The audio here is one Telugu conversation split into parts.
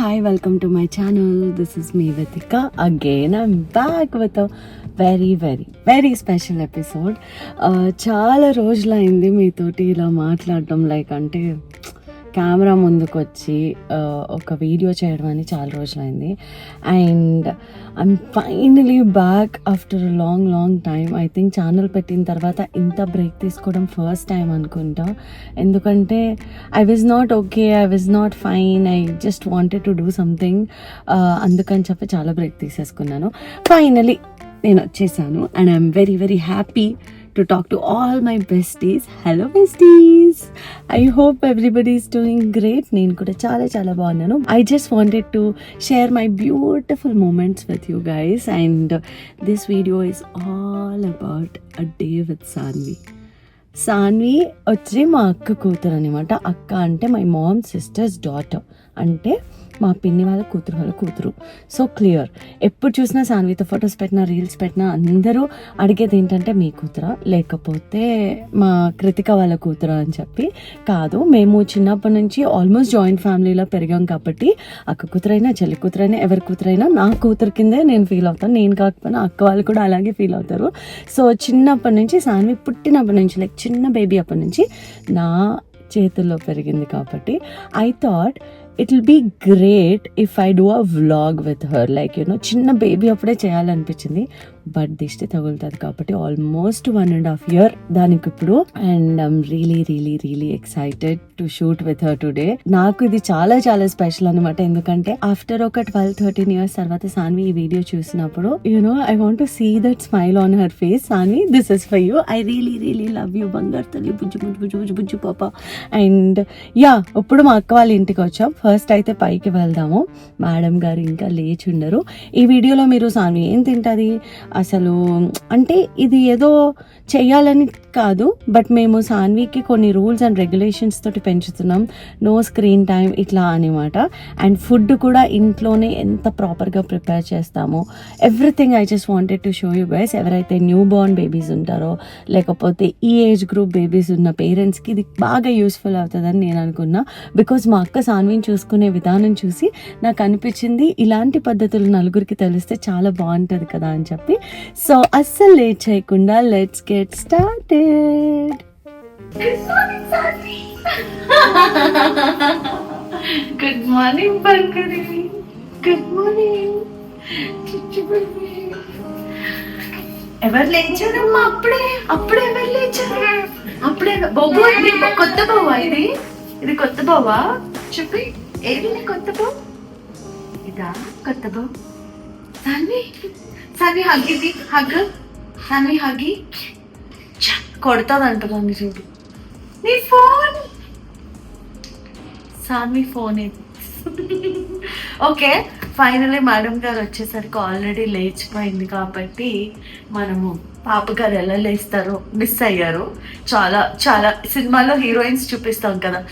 hi, welcome to my channel. This is me, Vitika. Again, I'm back with a very special episode. చాలా రోజులైంది మీతోటి ఇలా మాట్లాడడం, లైక్ అంటే కెమెరా ముందుకు వచ్చి ఒక వీడియో చేయడం అని చాలా రోజులైంది. And I'm finally back after long time. I think channel పెట్టిన తర్వాత ఇంత బ్రేక్ తీసుకోవడం ఫస్ట్ టైం అనుకుంటా. ఎందుకంటే I was not okay, I was not fine, I just wanted to do something. అందుకని చెప్పి చాలా బ్రేక్ తీసేసుకున్నాను. ఫైనలీ నేను వచ్చేసాను and I'm very happy to talk to all my besties. Hello besties, I hope everybody is doing great. నేను కూడా చాలా బాగున్నాను. I just wanted to share my beautiful moments with you guys, and this video is all about a day with Saanvi వచ్చి మా అక్క కూతురు అనమాట. అక్క అంటే మై మామ్ సిస్టర్స్ డాటర్, అంటే మా పిన్ని వాళ్ళ కూతురు. సో క్లియర్, ఎప్పుడు చూసినా సాన్వితో ఫొటోస్ పెట్టినా రీల్స్ పెట్టినా అందరూ అడిగేది ఏంటంటే మీ కూతురా లేకపోతే మా కృతిక వాళ్ళ కూతురా అని చెప్పి. కాదు, మేము చిన్నప్పటి నుంచి ఆల్మోస్ట్ జాయింట్ ఫ్యామిలీలో పెరిగాం కాబట్టి అక్క కూతురైనా చెల్లి కూతురైనా ఎవరి కూతురైనా నా కూతురు కిందే నేను ఫీల్ అవుతాను. నేను కాకపోయినా అక్క వాళ్ళు కూడా అలాగే ఫీల్ అవుతారు. సో చిన్నప్పటి నుంచి సాన్వి పుట్టినప్పటి నుంచి, లైక్ చిన్న బేబీ అప్పటి నుంచి నా చేతుల్లో పెరిగింది కాబట్టి I thought it will be great if I do a vlog with her, like చిన్న బేబీ అప్పుడే చేయాలనిపించింది. బట్ దిష్టి తగులుతుంది కాబట్టి ఆల్మోస్ట్ 1.5 years దానికి ఇప్పుడు. And I'm really excited to shoot with her today. నాకు ఇది చాలా స్పెషల్ అనమాట. ఎందుకంటే ఆఫ్టర్ ఒక 12-13 years తర్వాత సాన్వి ఈ వీడియో చూసినప్పుడు I want to see that smile on her face. Sanvi, this is for you. I really love you బంగారు తల్లి, బుజ్జు పాప. అండ్ యా, ఇప్పుడు మా అక్క వాళ్ళ ఇంటికి వచ్చాం. ఫస్ట్ అయితే పైకి వెళ్దాము. మేడం గారు ఇంకా లేచి ఉండరు. ఈ వీడియోలో మీరు సాన్వి ఏం తింటుంది అసలు అంటే ఇది ఏదో చెయ్యాలని కాదు, బట్ మేము సాన్వికి కొన్ని రూల్స్ అండ్ రెగ్యులేషన్స్ తోటి పెంచుతున్నాం. నో స్క్రీన్ టైం ఇట్లా అనమాట. అండ్ ఫుడ్ కూడా ఇంట్లోనే ఎంత ప్రాపర్గా ప్రిపేర్ చేస్తామో everything I just wanted to show you guys. ఎవరైతే న్యూ బోర్న్ బేబీస్ ఉంటారో లేకపోతే ఈ ఏజ్ గ్రూప్ బేబీస్ ఉన్న పేరెంట్స్కి ఇది బాగా యూస్ఫుల్ అవుతుందని నేను అనుకున్నా. బికాజ్ మా అక్క సాన్విని చూసుకునే విధానం చూసి నాకు అనిపించింది ఇలాంటి పద్ధతులు నలుగురికి తెలిస్తే చాలా బాగుంటుంది కదా అని చెప్పి. సో అస్సలు లేట్ చేయకుండా let's get started. Good morning బంగారి, గుడ్ మార్నింగ్. ఎవరు లేచారమ్మా? అప్పుడే ఎవరు లేచారు? అప్పుడే బొబ్బు, ఇది కొత్త బొవ్వా? ఇది కొత్త బొవ్వా? చెప్పి ఏది కొత్త బొవ్వ? ఇదా కొత్త బొవ్వ? సాన్వి హగ్గిది, సాన్వి హగ్గి కొడతాదంటుంది చూడు. నీ ఫోన్, సాన్వి ఫోన్ ఇది. ఓకే, ఫైనలీ మేడం గారు వచ్చేసరికి ఆల్రెడీ లేచిపోయింది కాబట్టి మనము పాప గారు ఎలా లేస్తారో మిస్ అయ్యారు. చాలా సినిమాలో హీరోయిన్స్ చూపిస్తాం కదా,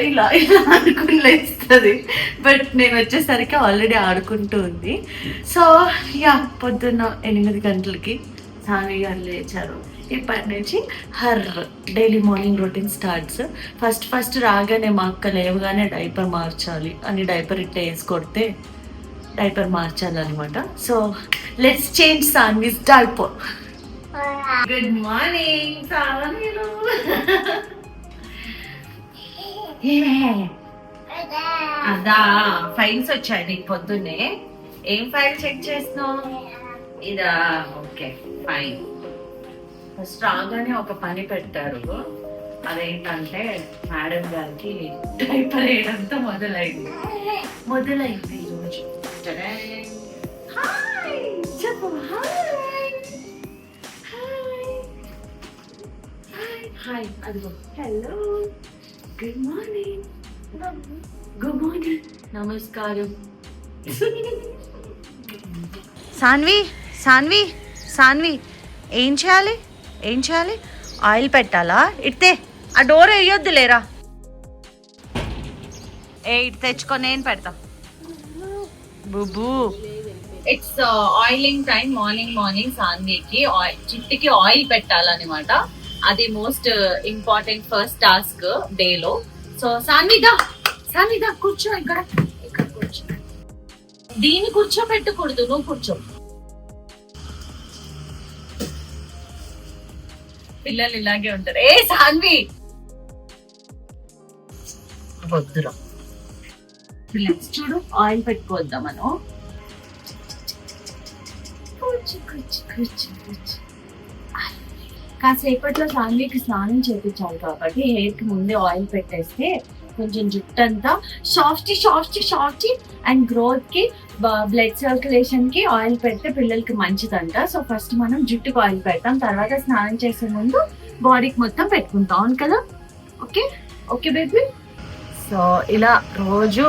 ఇలా అనుకుని లేస్తుంది. బట్ నేను వచ్చేసరికి ఆల్రెడీ ఆడుకుంటూ ఉంది. సో యా, పొద్దున్న 8 గంటలకి సాన్వి గారు లేచారు. ఇప్పటి నుంచి her daily morning routine starts. First రాగానే మా అక్క లేవగానే డైపర్ మార్చాలి అని డైపర్ ఇట్లా వేసి కొడితే డైపర్ మార్చాలన్నమాట. So let's change Sanvi's diaper. Good morning Sanvi. అదా ఫైల్స్ వచ్చాయి నీకు పొద్దున్నే. ఏం ఫైల్ చెక్ చేస్తున్నావు? ఇదా, ఓకే ఫైన్. ఫస్ట్ రాగానే ఒక పని పెట్టారు. అదేంటంటే మేడం గారికి డైపర్ వేయడంతో మొదలైంది ఈరోజు. చెప్పు హాయ్. అదిగో హలో, గుడ్ మార్నింగ్, నమస్కారం. సాన్వి ఏం చేయాలి? ఆయిల్ పెట్టాలా? ఇట్టే ఆ డోర్ వేయొద్దు లేరా. ఇటు తెచ్చుకో, నేను పెడతా. బుబు, ఇట్స్ ఆయిలింగ్ టైం. మార్నింగ్ సాన్వికి చిట్టికి ఆయిల్ పెట్టాలన్నమాట. అది మోస్ట్ ఇంపార్టెంట్ ఫస్ట్ టాస్క్ డేలో. సో సాన్వి దా కూర్చో, ఇక్కడ కూర్చో. దీన్ని కూర్చోబెట్టకూడదు, నువ్వు కూర్చో. పిల్లలు ఇలాగే ఉంటారు. ఏ సాన్వి వద్దురా. పిల్లలు చూడు, ఆయిల్ పెట్టుకోవద్దా మనం. కాసేపట్లో సాన్వికి స్నానం చేయించాలి కాబట్టి హెయిర్ కి ముందే ఆయిల్ పెట్టేస్తే కొంచెం జుట్టు అంతా సాఫ్టీ అండ్ గ్రోత్ కి బ్లడ్ సర్క్యులేషన్ కి ఆయిల్ పెడితే పిల్లలకి మంచిదంట. సో ఫస్ట్ మనం జుట్టుకు ఆయిల్ పెడతాం, తర్వాత స్నానం చేసే ముందు బాడీకి మొత్తం పెట్టుకుంటాం. అవును కదా? Okay okay baby. సో ఇలా రోజు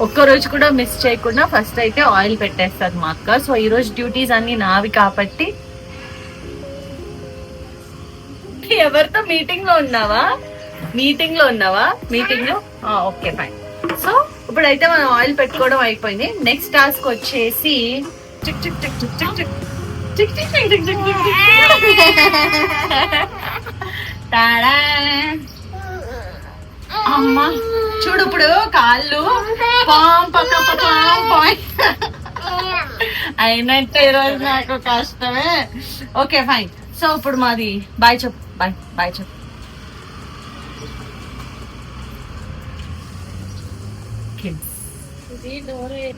ఒక్క రోజు కూడా మిస్ చేయకుండా ఫస్ట్ అయితే ఆయిల్ పెట్టేస్తుంది మా అక్క. సో ఈ రోజు డ్యూటీస్ అన్ని నావి కాబట్టి. ఎవరితో మీటింగ్ లో ఉన్నావా? మీటింగ్ లో ఓకే ఫైన్. సో ఇప్పుడైతే మనం ఆయిల్ పెట్టుకోవడం అయిపోయింది. నెక్స్ట్ టాస్క్ వచ్చేసి చిక్ చిక్ చిక్ చిక్ చిక్ చిక్ చిక్ చిక్ చిక్ చిక్ చిక్ టాడా. అమ్మా చూడు, ఇప్పుడు కాళ్ళు అయినట్టు ఈరోజు నాకు కష్టమే. Okay fine. సో ఇప్పుడు మాది బాయ్ చెప్పు. బాయ్ చెప్పు.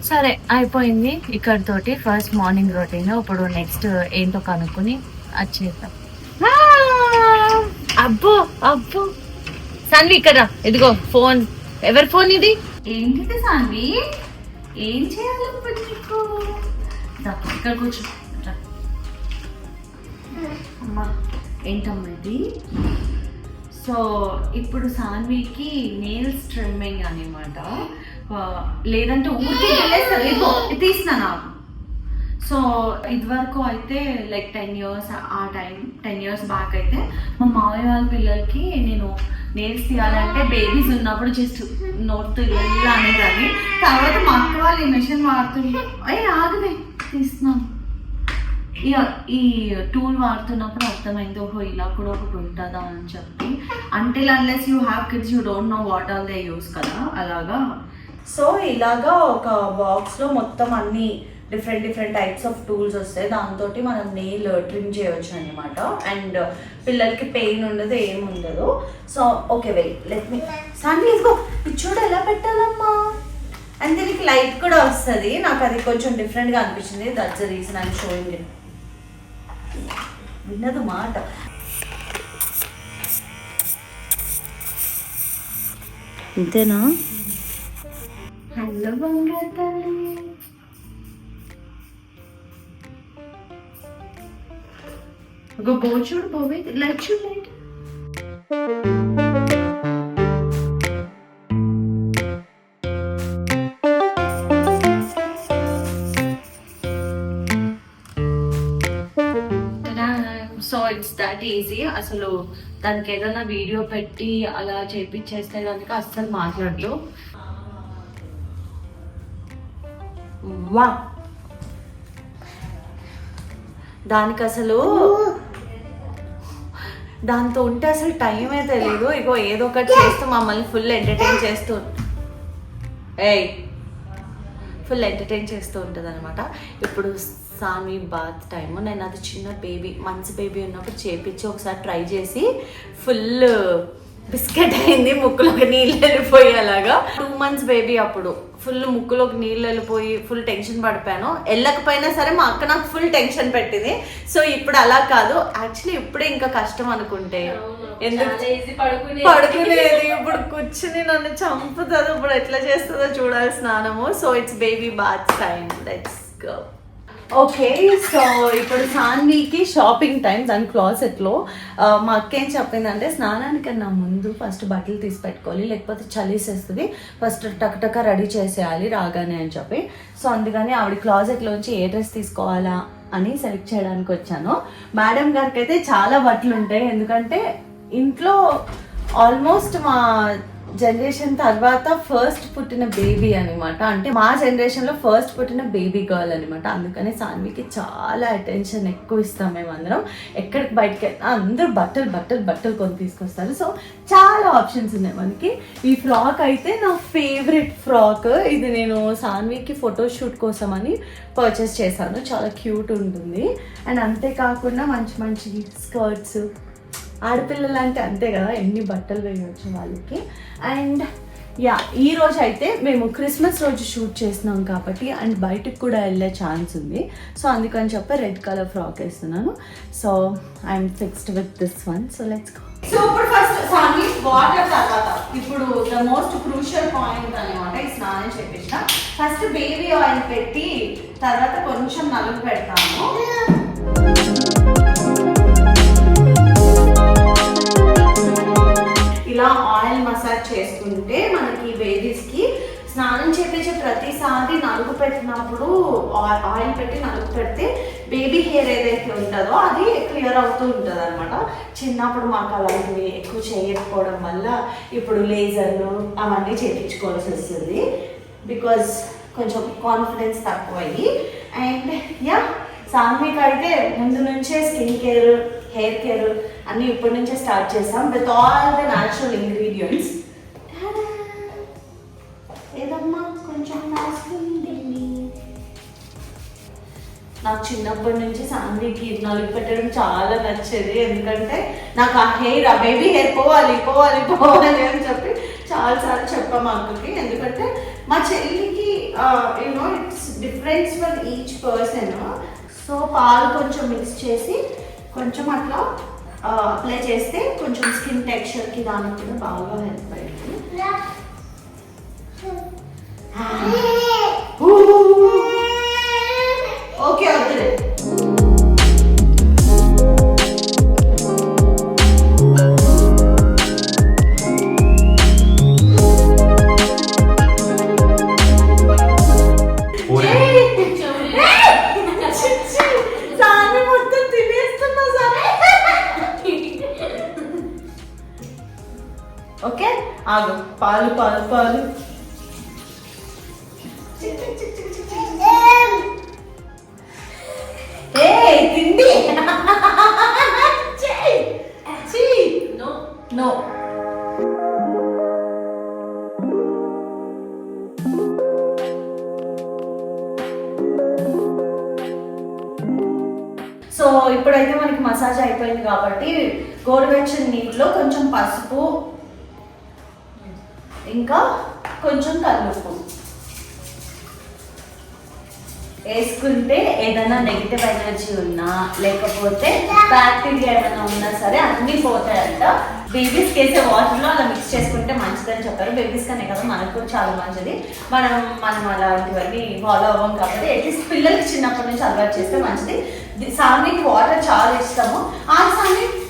సరే అయిపోయింది ఇక్కడతోటి ఫస్ట్ మార్నింగ్ రొటీన్. ఇప్పుడు నెక్స్ట్ ఏంటో కనుక్కుని వచ్చేద్దాం. అబ్బో సాన్వి ఇక్కడ ఇదిగో ఫోన్. ఎవరి ఫోన్ ఇది? ఏంటిది సాన్వి? ఏం చేయాలి నీకు? ఇక్కడ కూర్చో. అమ్మా ఏంటమ్మా ఇది? సో ఇప్పుడు సాన్వికి నెయిల్స్ ట్రిమ్మింగ్ అనమాట. లేదంటే ఊరికి తీసినా నాకు. సో ఇదివరకు అయితే లైక్ 10 years బ్యాక్ అయితే మా మామయ్య వాళ్ళ పిల్లలకి నేను నెయిల్స్ తీయాలంటే బేబీస్ ఉన్నప్పుడు జస్ట్ నోట్తో ఇలా అనేదాన్ని. తర్వాత మా అక్క వాళ్ళు ఈ మెషిన్ వాడుతున్నారు. ఆగదే తీస్తున్నాను. ఈ టూల్ వాడుతున్నప్పుడు అర్థమైంది, ఓహో ఇలా కూడా ఒకటి ఉంటుందా అని చెప్పి. Until unless you have kids you don't know what all they use కదా, అలాగా. సో ఇలాగా ఒక బాక్స్లో మొత్తం అన్ని డిఫరెంట్ టైప్స్ ఆఫ్ టూల్స్ వస్తాయి. దాంతో మనం నెయిల్ ట్రిమ్ చేయవచ్చు అనమాట. అండ్ పిల్లలకి పెయిన్ ఉండదు, ఏముండదు. So okay wait let me Sanvi ఇదిగో ఇది చూడు ఎలా పెట్టాలమ్మా. అండ్ దీనికి లైట్ కూడా వస్తుంది. నాకు అది కొంచెం డిఫరెంట్గా అనిపించింది. That's the reason I'm showing it. విన్నదు మాట. అంతేనా? హలో బంగారు తల్లి. Go చూడు, పోవే లైట్ చూడు, light. So it's that easy. అసలు దానికి ఏదైనా వీడియో పెట్టి అలా చేపించేస్తే కనుక అస్సలు మాట్లాడదు. వా దానికి అసలు దాంతో ఉంటే అసలు టైమే తెలియదు. ఇగో ఏదో ఒకటి చేస్తూ మమ్మల్ని ఫుల్ ఎంటర్టైన్ చేస్తూ ఉంటుంది అనమాట. ఇప్పుడు సాన్వి బాత్ టైము. నేను అది చిన్న మంత్స్ బేబీ ఉన్నప్పుడు చేపించి ఒకసారి ట్రై చేసి ఫుల్ బిస్కెట్ అయింది, ముక్కులోకి నీళ్ళు వెళ్ళిపోయి. అలాగా 2 months బేబీ అప్పుడు ఫుల్ ముక్కులోకి నీళ్ళు వెళ్ళిపోయి ఫుల్ టెన్షన్ పడిపోయాను. వెళ్ళకపోయినా సరే మా అక్క నాకు ఫుల్ టెన్షన్ పెట్టింది. సో ఇప్పుడు అలా కాదు. యాక్చువల్లీ ఇప్పుడే ఇంకా కష్టం అనుకుంటే, ఎందుకు పడుకునేది ఇప్పుడు కూర్చుని నన్ను చంపుతుంది. ఇప్పుడు ఎట్లా చేస్తుందో చూడాలి స్నానము. So it's baby bath time. Let's go. Okay, so ఇప్పుడు సాన్వికి షాపింగ్ టైం. దాని క్లాసెట్లో మా అక్క ఏం చెప్పిందంటే, స్నానానికన్నా ముందు ఫస్ట్ బట్టలు తీసి పెట్టుకోవాలి, లేకపోతే చలిసేస్తుంది, ఫస్ట్ టక్ రెడీ చేసేయాలి రాగానే అని చెప్పి. సో అందుకని ఆవిడ క్లాసెట్లోంచి ఏ డ్రెస్ తీసుకోవాలా అని సెలెక్ట్ చేయడానికి వచ్చాను. మేడం గారికి అయితే చాలా బట్టలు ఉంటాయి, ఎందుకంటే ఇంట్లో ఆల్మోస్ట్ మా జనరేషన్ తర్వాత ఫస్ట్ పుట్టిన బేబీ అనమాట. అంటే మా జనరేషన్లో ఫస్ట్ పుట్టిన బేబీ గర్ల్ అనమాట. అందుకని సాన్వికి చాలా అటెన్షన్ ఎక్కువ ఇస్తాం మేమందరం. ఎక్కడికి బయటకి అందరూ బట్టలు బట్టలు బట్టలు కొని తీసుకొస్తారు. సో చాలా ఆప్షన్స్ ఉన్నాయి మనకి. ఈ ఫ్రాక్ అయితే నా ఫేవరెట్ ఫ్రాక్. ఇది నేను సాన్వికి ఫోటోషూట్ కోసం అని పర్చేస్ చేశాను. చాలా క్యూట్ ఉంటుంది. అండ్ అంతేకాకుండా మంచి మంచి స్కర్ట్స్, ఆడపిల్లలు అంటే అంతే కదా, ఎన్ని బట్టలు వేయవచ్చు వాళ్ళకి. అండ్ యా, ఈరోజు అయితే మేము క్రిస్మస్ రోజు షూట్ చేస్తున్నాం కాబట్టి అండ్ బయటకు కూడా వెళ్ళే ఛాన్స్ ఉంది. సో అందుకని చెప్పి రెడ్ కలర్ ఫ్రాక్ వేస్తున్నాను. So I'm fixed with this one. So let's go. So ఇప్పుడు ఫస్ట్ సాన్వి వాటర్ తర్వాత ఇప్పుడు ద మోస్ట్ క్రూషియల్ పాయింట్ అనమాట. ఈ స్నానం చేపించిన ఫస్ట్ బేబీ ఆయిల్ పెట్టి తర్వాత కొంచెం నలుగు పెడతాము. ఇలా ఆయిల్ మసాజ్ చేసుకుంటే మనకి బేబీస్కి స్నానం చేపించే ప్రతిసారి నలుగు పెట్టినప్పుడు ఆయిల్ పెట్టి నలుగు పెడితే బేబీ హెయిర్ ఏదైతే ఉంటుందో అది క్లియర్ అవుతూ ఉంటుంది అనమాట. చిన్నప్పుడు మాకు అలాంటివి ఎక్కువ చేయకపోవడం వల్ల ఇప్పుడు లేజర్లు అవన్నీ చేయించుకోవాల్సి వస్తుంది. బికాజ్ కొంచెం కాన్ఫిడెన్స్ తక్కువయ్యి. అండ్ యా, సాన్వికి అయితే ముందు నుంచే స్కిన్ కేర్, హెయిర్ కేర్ అన్నీ ఇప్పటి నుంచే స్టార్ట్ చేసాం with all the natural ingredients. ఏదమ్మా కొంచెం నాకు చిన్నప్పటి నుంచి సాన్వికి నలుగు పెట్టడం చాలా నచ్చేది. ఎందుకంటే నాకు ఆ హెయిర్, ఆ బేబీ హెయిర్ పోవాలి పోవాలి పోవాలి అని చెప్పి చాలాసార్లు చెప్పాము అక్కకి. ఎందుకంటే మా చెల్లికి you know it's difference for each person. So పాలు కొంచెం మిక్స్ చేసి కొంచెం అట్లా అప్లై చేస్తే కొంచెం స్కిన్ టెక్స్చర్కి దానికి కూడా బాగా హెల్ప్ అయింది. ఓకే వద్దులే. ఓకే ఆగు, పాలు పాలు పాలు. తిండి నో. సో ఇప్పుడైతే మనకి మసాజ్ అయిపోయింది కాబట్టి గోరువెచ్చని నీటిలో కొంచెం పసుపు ఇంకా కొంచెం కల్లుప్పు వేసుకుంటే ఏదైనా నెగిటివ్ ఎనర్జీ ఉన్నా లేకపోతే బ్యాక్టీరియా ఏమైనా ఉన్నా సరే అన్నీ పోతాయంట. బేబీస్కి వేసే వాటర్లో అలా మిక్స్ చేసుకుంటే మంచిదని చెప్పారు. బేబీస్ కనే కదా, మనకు కూడా చాలా మంచిది. మనం అలాంటివన్నీ ఫాలో అవ్వం కాబట్టి అట్లీస్ట్ పిల్లలకి చిన్నప్పటి నుంచి అలవాటు చేస్తే మంచిది. సాన్వికి వాటర్ చాలా ఇష్టము.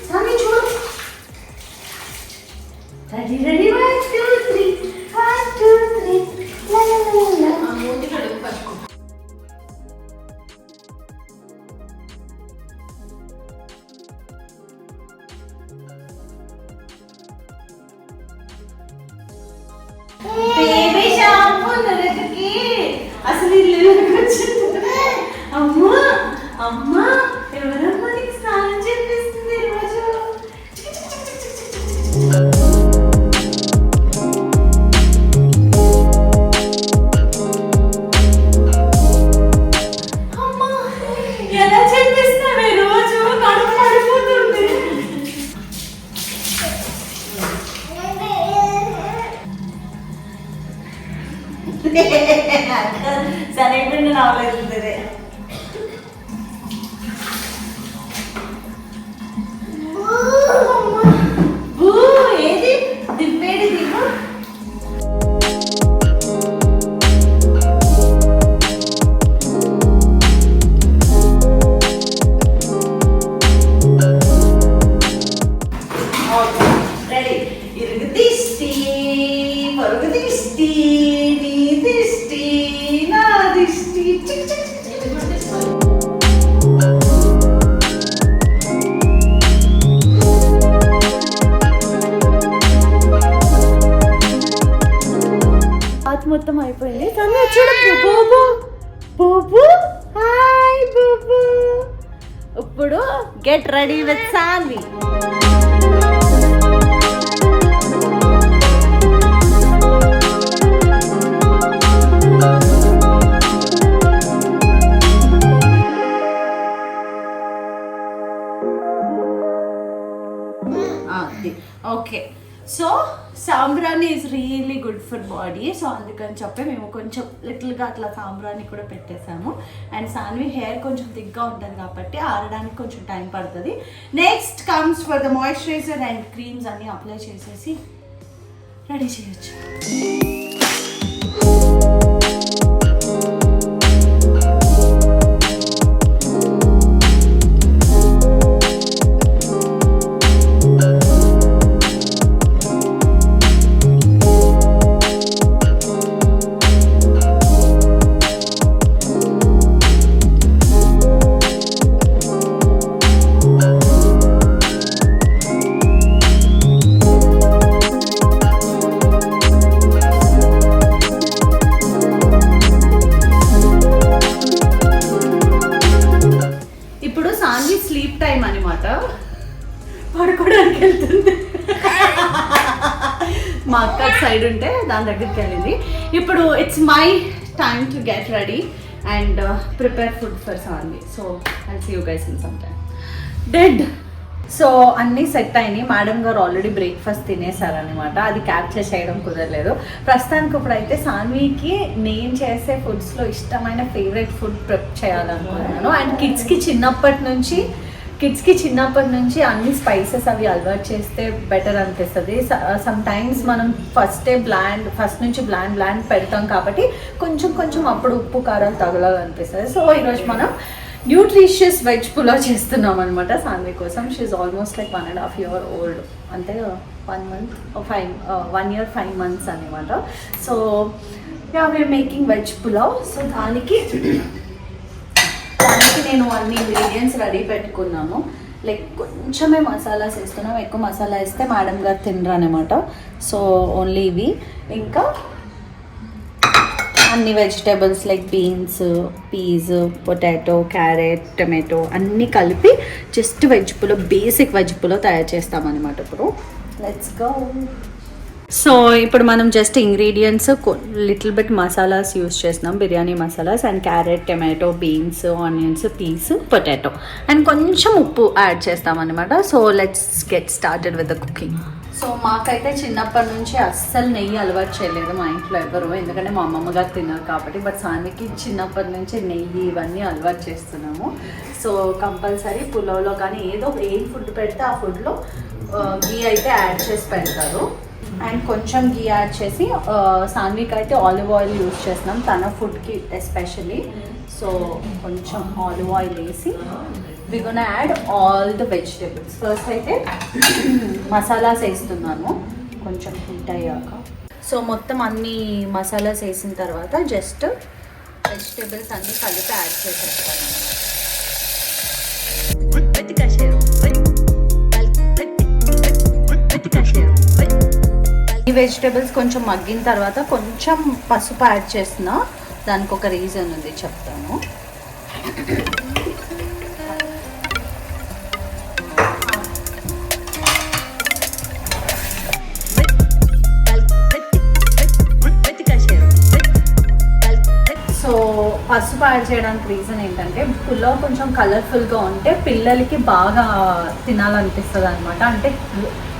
సాన్వి చూడు, రెడీ రెడీ 1 2 3 1 2 3 లా లా లా లా. ఆ మూతి కడుగు పట్టుకో. బేబీ షాంపూ నరకకి అసలు ఇల్లు వచ్చింది. అమ్మా అమ్మా ఎవరమ్మా నీకు స్నానం చేపిస్తుంది ఈరోజు? సరైన నావలేదు. ఏది దిప్పేది దిగు. రెడీ. ఇరుగు దిష్టి పరుగు దిష్టి నీ దిష్టి నా దిష్టి. బాత్ మొత్తం అయిపోయింది. తను వచ్చాడు బూబు. బూబు హాయ్ బూబు. ఇప్పుడు get ready with Sanvi. Okay, so సాంబ్రాణి is really good for body. So అందుకని చెప్పి మేము కొంచెం లిటిల్గా అట్లా సాంబ్రాణి కూడా పెట్టేసాము. అండ్ సాన్వి హెయిర్ కొంచెం థిక్గా ఉంటుంది కాబట్టి ఆరడానికి కొంచెం టైం పడుతుంది. Next comes for the moisturiser and creams అన్నీ అప్లై చేసేసి రెడీ చేయొచ్చు. స్లీప్ టైం అనమాట, పడుకోవడానికి వెళ్తుంది. మా అక్క సైడ్ ఉంటే దాని దగ్గరికి వెళ్ళింది. ఇప్పుడు it's my time to get ready and prepare food for Sanvi. So I see you guys in some time. Dead. So అన్నీ సెట్ అయినాయి. మేడం గారు ఆల్రెడీ బ్రేక్ఫాస్ట్ తినేసారనమాట. అది క్యాప్చర్ చేయడం కుదరలేదు. ప్రస్తుతానికి ఇప్పుడైతే సాన్వికి నేను చేసే ఫుడ్స్లో ఇష్టమైన ఫేవరెట్ ఫుడ్ ప్రిప్ చేయాలనుకున్నాను. అండ్ కిడ్స్కి చిన్నప్పటి నుంచి అన్ని స్పైసెస్ అవి అలవాటు చేస్తే బెటర్ అనిపిస్తుంది. సమ్ టైమ్స్ మనం ఫస్ట్ నుంచి బ్లాండ్ పెడతాం కాబట్టి కొంచెం అప్పుడు ఉప్పు కారాలు తగలాలనిపిస్తుంది. సో ఈరోజు మనం న్యూట్రిషియస్ వెజ్ పులావ్ చేస్తున్నాం అనమాట సాన్వి కోసం. She almost like 1.5 year old, అంటే 1 year 5 months అనమాట. So we're making veg pulao. So దానికి నేను అన్ని ఇంగ్రీడియంట్స్ రెడీ పెట్టుకున్నాను. లైక్ కొంచెమే మసాలాస్ వేస్తున్నాం, ఎక్కువ మసాలా వేస్తే మేడం గారు తినరు అనమాట. సో ఓన్లీ ఇవి, ఇంకా అన్ని vegetables like beans, peas, potato, carrot, tomato అన్నీ కలిపి just veg pulao, basic veg pulao తయారు చేస్తామన్నమాట. ఇప్పుడు లెట్స్ గో. సో ఇప్పుడు మనం just ingredients little bit masalas use చేస్తున్నాం, biryani masalas and carrot, tomato, beans, onions, peas, potato and కొంచెం ఉప్పు యాడ్ చేస్తామన్నమాట. So let's get started with the cooking. So మాకైతే చిన్నప్పటి నుంచి అస్సలు నెయ్యి అలవాటు చేయలేదు మా ఇంట్లో ఎవరు, ఎందుకంటే మా అమ్మమ్మ గారు తిన్నారు కాబట్టి. బట్ సాన్వికి చిన్నప్పటి నుంచి నెయ్యి ఇవన్నీ అలవాటు చేస్తున్నాము. సో కంపల్సరీ పులావ్లో కానీ ఏం ఫుడ్ పెడితే ఆ ఫుడ్లో గీ అయితే యాడ్ చేసి పెడతారు. అండ్ కొంచెం గీ యాడ్ చేసి సాన్వికి అయితే ఆలివ్ ఆయిల్ యూస్ చేస్తున్నాం తన ఫుడ్కి ఎస్పెషలీ. సో కొంచెం ఆలివ్ ఆయిల్ వేసి we gonna add all the vegetables. First అయితే మసాలాస్ వేస్తున్నాను కొంచెం హీట్ అయ్యాక. సో మొత్తం అన్ని మసాలాస్ వేసిన తర్వాత జస్ట్ వెజిటేబుల్స్ అన్నీ కలిపి యాడ్ చేసేస్తాను. ఈ వెజిటేబుల్స్ కొంచెం మగ్గిన తర్వాత కొంచెం పసుపు యాడ్ చేస్తున్నా. దానికి ఒక రీజన్ ఉంది, చెప్తాను. సో పసుపు యాడ్ చేయడానికి రీజన్ ఏంటంటే పులావ్ కొంచెం కలర్ఫుల్గా ఉంటే పిల్లలకి బాగా తినాలనిపిస్తుంది అనమాట. అంటే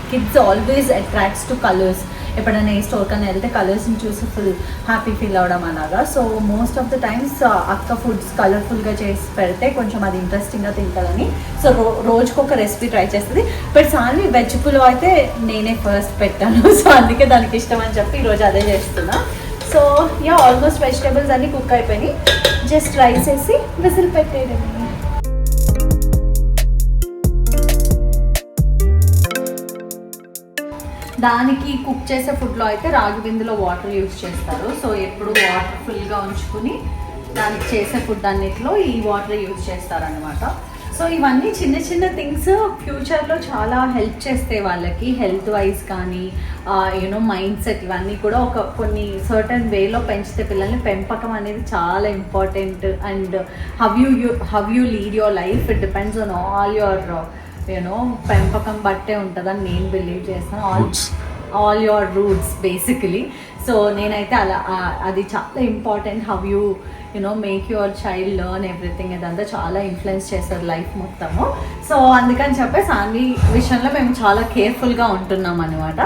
kids always attracts to colours. ఎప్పుడైనా ఏ స్టోర్ కన్నా వెళ్తే కలర్స్ని చూసి ఫుల్ హ్యాపీ ఫీల్ అవ్వడం అలాగా. So most of the times అక్క ఫుడ్స్ కలర్ఫుల్గా చేసి పెడితే కొంచెం అది ఇంట్రెస్టింగ్గా తింటుందని సో రోజుకొక రెసిపీ ట్రై చేస్తుంది. బట్ సాన్వి వెజ్ పులావ్ అయితే నేనే ఫస్ట్ పెట్టాను. సో అందుకే దానికి ఇష్టం అని చెప్పి ఈరోజు అదే చేస్తున్నా. సో ఆల్మోస్ట్ వెజిటేబుల్స్ అన్నీ కుక్ అయిపోయినాయి. జస్ట్ రైస్ వేసి విజిల్ పెట్టేయడం. దానికి కుక్ చేసే ఫుడ్లో అయితే రాగి బిందులో వాటర్ యూస్ చేస్తారు. సో ఎప్పుడు వాటర్ ఫుల్గా ఉంచుకుని దానికి చేసే ఫుడ్ అన్నిట్లో ఈ వాటర్ యూజ్ చేస్తారనమాట. సో ఇవన్నీ చిన్న చిన్న థింగ్స్ ఫ్యూచర్లో చాలా హెల్ప్ చేస్తాయి వాళ్ళకి, హెల్త్ వైజ్ కానీ యూనో మైండ్ సెట్, ఇవన్నీ కూడా కొన్ని సర్టన్ వేలో పెంచితే పిల్లల్ని పెంపకం అనేది చాలా important. And have you lead your life, it depends on all your you know పెంపకం బట్టే ఉంటుందని నేను బిలీవ్ చేస్తాను. All your roots basically. So నేనైతే అలా అది చాలా important. Have you you know make your child learn everything, ఇదంతా చాలా ఇన్ఫ్లుయెన్స్ చేస్తారు లైఫ్ మొత్తము. సో అందుకని చెప్పేసి అన్ని విషయంలో మేము చాలా కేర్ఫుల్గా ఉంటున్నాం అనమాట.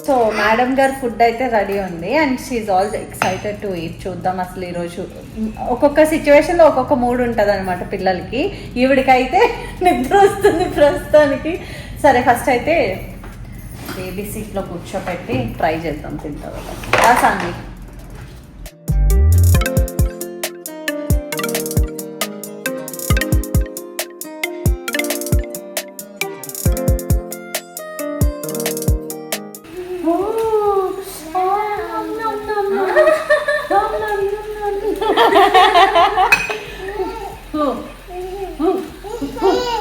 సో మేడం గారు ఫుడ్ అయితే రెడీ ఉంది and she all excited to eat. చూద్దాం అసలు ఈరోజు ఒక్కొక్క సిచ్యువేషన్లో ఒక్కొక్క మూడ్ ఉంటుంది అనమాట పిల్లలకి. ఈవిడికైతే నిద్ర వస్తుంది ప్రస్తుతానికి. సరే ఫస్ట్ అయితే బేబీ సీట్లో కూర్చోపెట్టి ట్రై చేద్దాం తింటా సాంగి.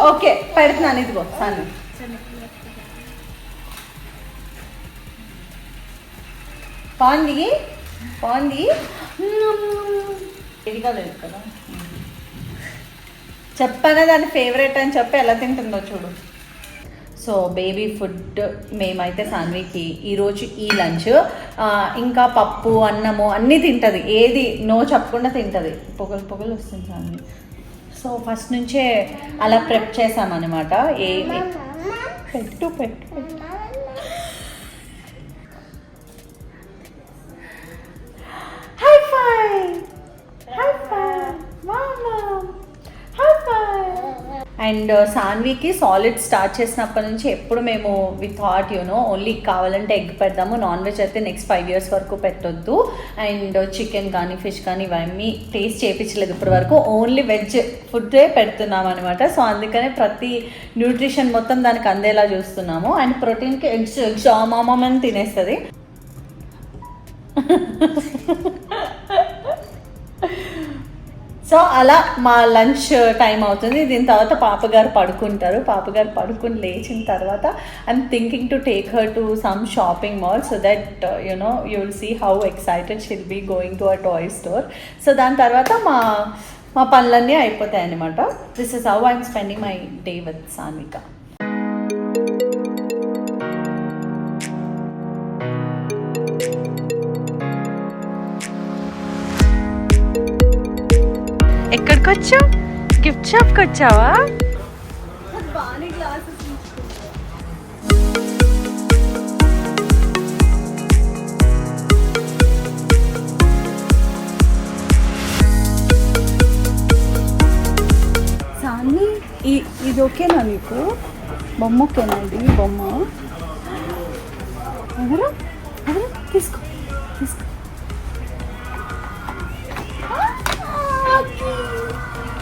ఓకే పెడుతున్నాను, ఇదిగో సాని. బాగుంది ఇదిగా లేదు కదా, చెప్పానే దాని ఫేవరెట్ అని చెప్పి ఎలా తింటుందో చూడు. సో బేబీ ఫుడ్ మేమైతే సాన్వికి ఈరోజు ఈ లంచ్, ఇంకా పప్పు అన్నము అన్నీ తింటుంది, ఏది నో చెప్పకుండా తింటుంది. పొగలు వస్తుంది సాన్వి. సో ఫస్ట్ నుంచే అలా ప్రెప్ చేసామన్నమాట. పెట్టు హై అండ్ సాన్వికి సాలిడ్ స్టార్ట్ చేసినప్పటి నుంచి ఎప్పుడు మేము వి థాట్ ఓన్లీ కావాలంటే ఎగ్ పెడదాము, నాన్ వెజ్ అయితే నెక్స్ట్ 5 years వరకు పెట్టొద్దు. అండ్ చికెన్ కానీ ఫిష్ కానీ ఇవన్నీ టేస్ట్ చేయించలేదు ఇప్పటి వరకు, ఓన్లీ వెజ్ ఫుడ్డే పెడుతున్నాం అనమాట. సో అందుకనే ప్రతి న్యూట్రిషన్ మొత్తం దానికి అందేలా చూస్తున్నాము. అండ్ ప్రోటీన్కి ఎగ్స్ మామని తినేస్తుంది. సో అలా మా లంచ్ టైం అవుతుంది. దీని తర్వాత పాపగారు పడుకుంటారు. పాపగారు పడుకుని లేచిన తర్వాత I'm thinking to take her to some shopping mall so that you will see how excited she'll be going to a toy store. So దాని తర్వాత మా పనులన్నీ అయిపోతాయి అన్నమాట. This is how I'm spending my day with సాన్విక. ఎక్కడికి వచ్చావు? గిఫ్ట్ షాప్కి వచ్చావా? సాన్ని ఇది ఓకేనా నీకు? బొమ్మ ఓకేనా? ఇది బొమ్మ ఎవరు తీసుకో.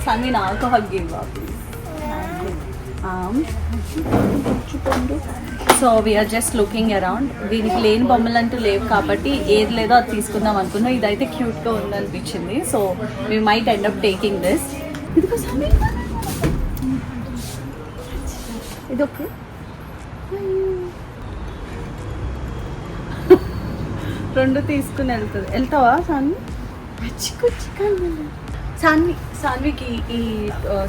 సాన్వి నాకు హగ్ ఇవ్వు. So we're just looking around. దీనికి లేని బొమ్మలు అంటూ లేవు కాబట్టి ఏది లేదో అది తీసుకుందాం అనుకున్నాం. ఇదైతే క్యూట్గా ఉందనిపించింది. So we might end up taking this. ఇది ఓకే. రెండు తీసుకుని వెళ్తావా సాన్వి? సాన్వికి ఈ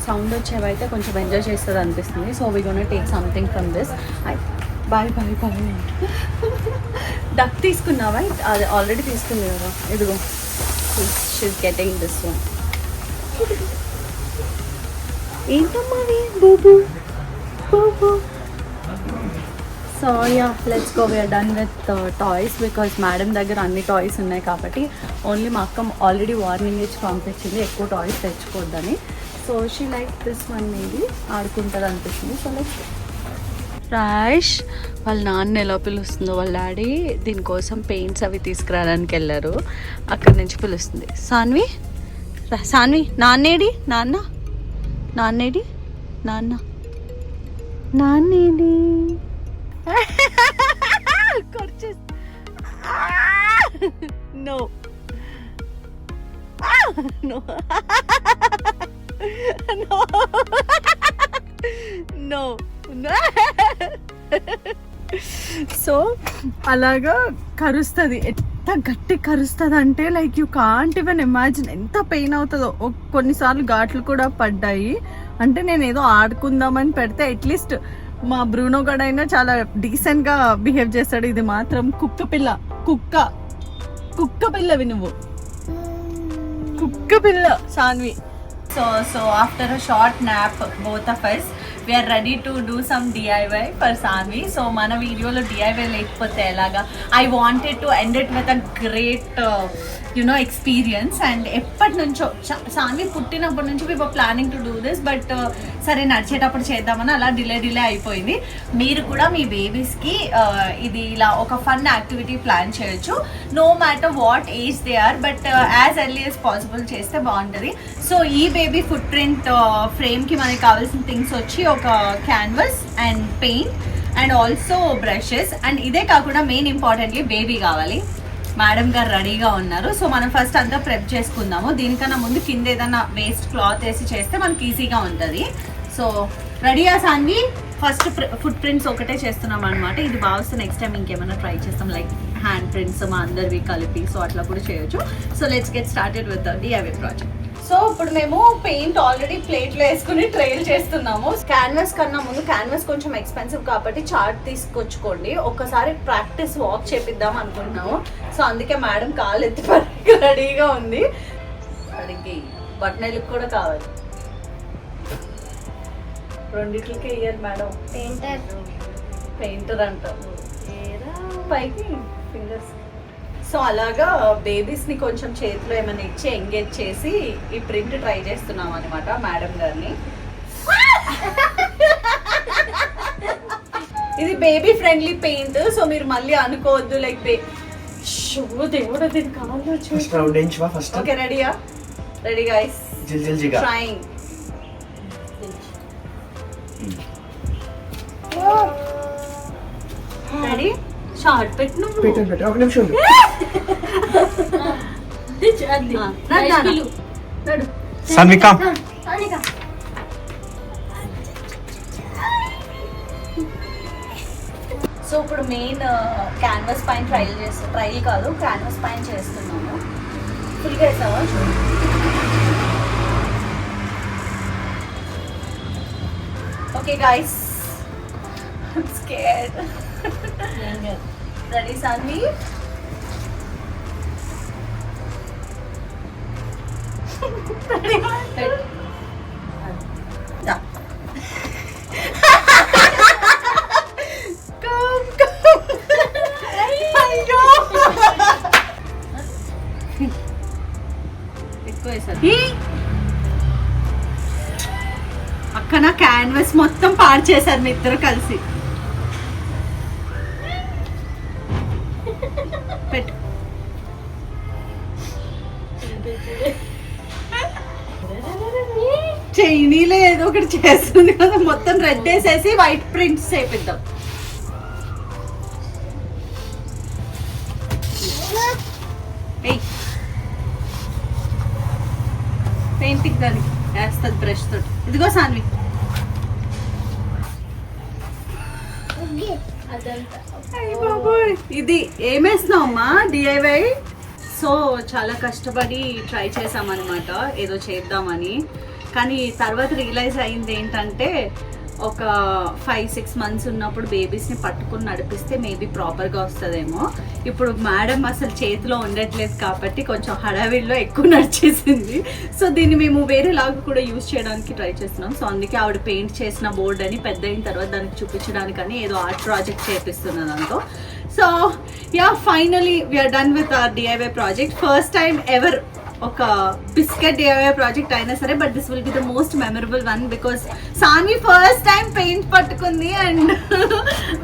సౌండ్ వచ్చేవైతే కొంచెం ఎంజాయ్ చేస్తుంది అనిపిస్తుంది. So we gonna take something from this. Bye. Duck తీసుకున్నావా? అది ఆల్రెడీ తీసుకుంది కదా. ఇదిగో షీఈస్ గెటింగ్ దిస్ వన్. ఏంటమ్మా బూబు. So yeah let's go. We're done with toys because madam దగ్గర అన్ని టాయ్స్ ఉన్నాయి కాబట్టి. ఓన్లీ మా అక్క ఆల్రెడీ వార్నింగ్ ఇచ్చి పంపించింది ఎక్కువ టాయ్స్ తెచ్చుకోవద్దని. So she like this one maybe ఆడుకుంటుంది అనిపిస్తుంది. సో లైక్ రాష్ వాళ్ళ నాన్న ఎలా పిలుస్తుందో, వాళ్ళ డాడీ దీనికోసం పెయింట్స్ అవి తీసుకురావడానికి వెళ్ళారు, అక్కడి నుంచి పిలుస్తుంది. సాన్వి సాన్వి నాన్నేడి నాన్నేడి నాన్నేడి no no no no so అలాగా కరుస్తుంది. ఎంత గట్టి కరుస్తుంది అంటే like you can't even imagine ఎంత పెయిన్ అవుతుందో. కొన్నిసార్లు ఘాట్లు కూడా పడ్డాయి. అంటే నేను ఏదో ఆడుకుందామని పెడితే అట్లీస్ట్ మా బ్రూనో గడైనా చాలా డీసెంట్ గా బిహేవ్ చేస్తాడు. ఇది మాత్రం కుక్క పిల్లవి నువ్వు, కుక్క పిల్ల Sanvi. So after a short nap both of us we are ready to do some DIY for Sanvi. So మన వీడియోలో DIY లేకపోతే ఎలాగా, I wanted to end it with a great experience. And ఎప్పటి నుంచో సాన్వి పుట్టినప్పటి నుంచి we were planning to do this, but సరే నడిచేటప్పుడు చేద్దామని అలా డిలే అయిపోయింది. మీరు కూడా మీ బేబీస్కి ఇది ఇలా ఒక ఫన్ యాక్టివిటీ ప్లాన్ చేయొచ్చు, no matter what age they are, but as early as possible చేస్తే బాగుంటుంది. సో ఈ బేబీ ఫుట్ ప్రింట్ ఫ్రేమ్కి మనకి కావాల్సిన థింగ్స్ వచ్చి ఒక canvas and paint and also brushes. And ఇదే కాకుండా మెయిన్ ఇంపార్టెంట్లీ బేబీ కావాలి. మేడం గారు రెడీగా ఉన్నారు. సో మనం ఫస్ట్ అంతా ప్రెప్ చేసుకుందాము. దీనికన్నా ముందు కింద ఏదైనా వేస్ట్ క్లాత్ వేసి చేస్తే మనకి ఈజీగా ఉంటుంది. సో రెడీయా సాన్వి? ఫస్ట్ ఫుట్ ప్రింట్స్ ఒకటే చేస్తున్నాం అనమాట. ఇది బాగా వస్తే నెక్స్ట్ టైం ఇంకేమైనా ట్రై చేస్తాం, లైక్ హ్యాండ్ ప్రింట్స్ మా అందరివి కలిపి. సో అట్లా కూడా చేయొచ్చు. So let's get started with DIY project. So ఇప్పుడు మేము పెయింట్ ఆల్రెడీ ప్లేట్లో వేసుకుని ట్రైల్ చేస్తున్నాము. క్యాన్వాస్ కన్నా ముందు, క్యాన్వాస్ కొంచెం ఎక్స్పెన్సివ్ కాబట్టి చార్ట్ తీసుకొచ్చుకోండి. ఒకసారి ప్రాక్టీస్ వాక్ చేపిద్దాం అనుకుంటున్నాము. సో అందుకే మేడం కాలు ఎత్తి రెడీగా ఉంది. అడిగి బట్టనెలకు కూడా కావాలి, రెండిట్లకే ఇయ్యాలి మేడం. పెయింటర్ అంట పైకి ఫింగర్స్. సో అలాగా బేబీస్ని కొంచెం చేతిలో ఏమైనా ఇచ్చి ఎంగేజ్ చేసి ఈ ప్రింట్ ట్రై చేస్తున్నాం అనమాట మేడం గారిని. ఇది బేబీ ఫ్రెండ్లీ పెయింట్, సో మీరు మళ్ళీ అనుకోవద్దు లైక్ దేవుడు దీని కావాలి. ఓకే రెడీయా? Ready guys, trying. Ready? Short పెట్టు నువ్వు. ఒక నిమిషం. సో ఇప్పుడు మెయిన్ క్యాన్వాస్ పైన ట్రైల్ కాదు, క్యాన్వాస్ పైన చేస్తున్నాము. ఫుల్గా వేసావా? Okay guys, I'm scared. Ready, Sanvi? Ready? Da. Come. Ayo. ఎక్కువ వేసారు. అక్కడ క్యాన్వాస్ మొత్తం పాడు చేశారు మీ ఇద్దరు కలిసి. పెట్టు. చైనీలో ఏదో ఒకటి చేస్తుంది కదా, మొత్తం రెడ్ వేసేసి వైట్ ప్రింట్స్ చేపిద్దాం. పెయింటింగ్ దానికి వేస్తుంది బ్రష్ తోటి. ఇదిగో సాన్వి. ఇది ఏమేస్తున్నావు అమ్మా DIY? సో చాలా కష్టపడి ట్రై చేసామన్నమాట ఏదో చేద్దామని. కానీ తర్వాత రియలైజ్ అయింది ఏంటంటే, ఒక 5-6 months ఉన్నప్పుడు బేబీస్ని పట్టుకుని నడిపిస్తే మేబీ ప్రాపర్గా వస్తుందేమో. ఇప్పుడు మేడం అసలు చేతిలో ఉండట్లేదు కాబట్టి కొంచెం హడావిడిలో ఎక్కువ నడిచేసింది. సో దీన్ని మేము వేరేలాగా కూడా యూజ్ చేయడానికి ట్రై చేస్తున్నాం. సో అందుకే ఆవిడ పెయింట్ చేసిన బోర్డ్ అని పెద్ద అయిన తర్వాత దానికి చూపించడానికని ఏదో ఆర్ట్ ప్రాజెక్ట్ చేపిస్తున్నాను దాంతో. So yeah, finally we're done with our DIY project. First time ever ఒక బిస్కెట్ DIY ప్రాజెక్ట్ అయినా సరే, but this will be the most memorable one because Sanvi first time paint పట్టుకుంది and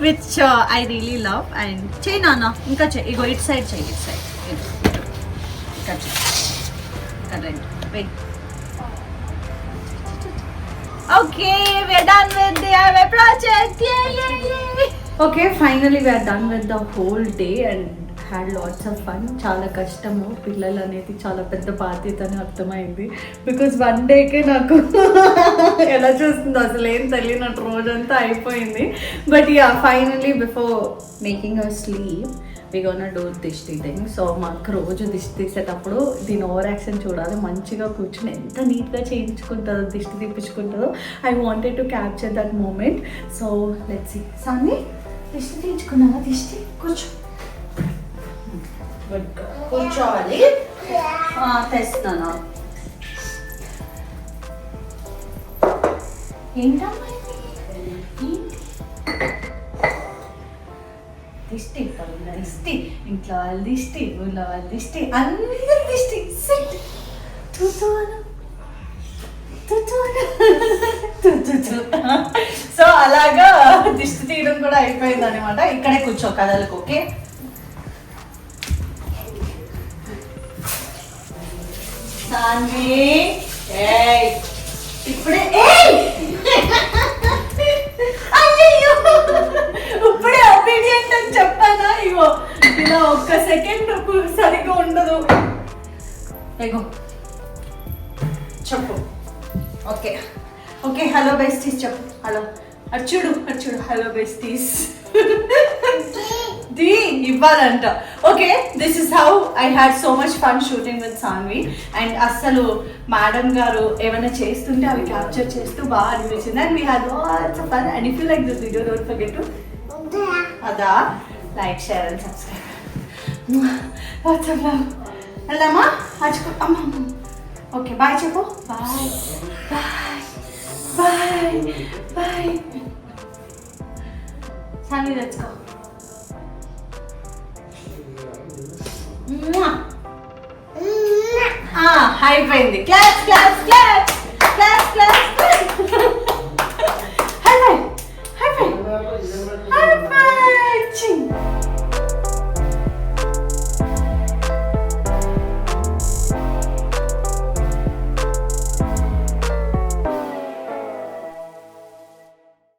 which I really love. And చేయి నాన్న, ఇంకా చేయి. ఇగో ఇటు సైడ్ చేయి, ఇటు side. Correct. Wait. Okay, we're done with the DIY project. Yay! Okay, finally we are done with the whole day and had lots of fun. చాలా కష్టము, పిల్లలు అనేది చాలా పెద్ద బాధ్యత అని అర్థమైంది. బికాస్ 1 డేకే నాకు ఎలా చూస్తుందో అసలు ఏం తెలియనట్టు రోజంతా అయిపోయింది. But ya, finally before making our sleep we gonna do dishti thing. So మాకు రోజు దిష్టి తీసేటప్పుడు దీని ఓవర్ యాక్షన్ చూడాలి. మంచిగా కూర్చుని ఎంత నీట్గా చేయించుకుంటుందో, దిష్టి తీపించుకుంటుందో. I wanted to capture that moment. So let's see. సాన్ని దిష్టి తీయించుకున్నావా? దిష్టి కూర్చో, కూర్చోవాలి. తెస్తున్నాను. ఏంటమ్మా ఏంటి? దిష్టి, దిష్టి, ఇంట్లో వాళ్ళ దిష్టి, ఊళ్ళో వాళ్ళ దిష్టి, అందరి దిష్టి. సో అలాగా దిష్టి తీయడం కూడా అయిపోయింది అనమాట. ఇక్కడే కూర్చో, కదలకు. ఓకే, ఇప్పుడే అయ్యో ఇప్పుడే ఒబీడియంట్ అని చెప్పానా? ఇగో ఇలా ఒక్క సెకండ్ సరిగ్గా ఉండదు. ఎగో చెప్పు. ఓకే ఓకే, హలో బెస్టీస్ చెప్పు. హలో అచ్చుడు, అచ్చుడు, హలో బెస్టీస్ ది ఇవ్వాలంట. Okay, this is how I had so much fun shooting with Sanvi. And అస్సలు మేడం గారు ఏమైనా చేస్తుంటే అవి క్యాప్చర్ చేస్తూ బాగా అనిపించింది. And we had lots of fun. And if you like this video don't forget to add a like, share and subscribe. Lots of love. వెళ్దామా? అమ్మ. ఓకే, బాయ్ చెప్పు. Bye bye bye. Saanvi, let's go. అయిపోయింది. Class class class class class. High five high five high ఫై.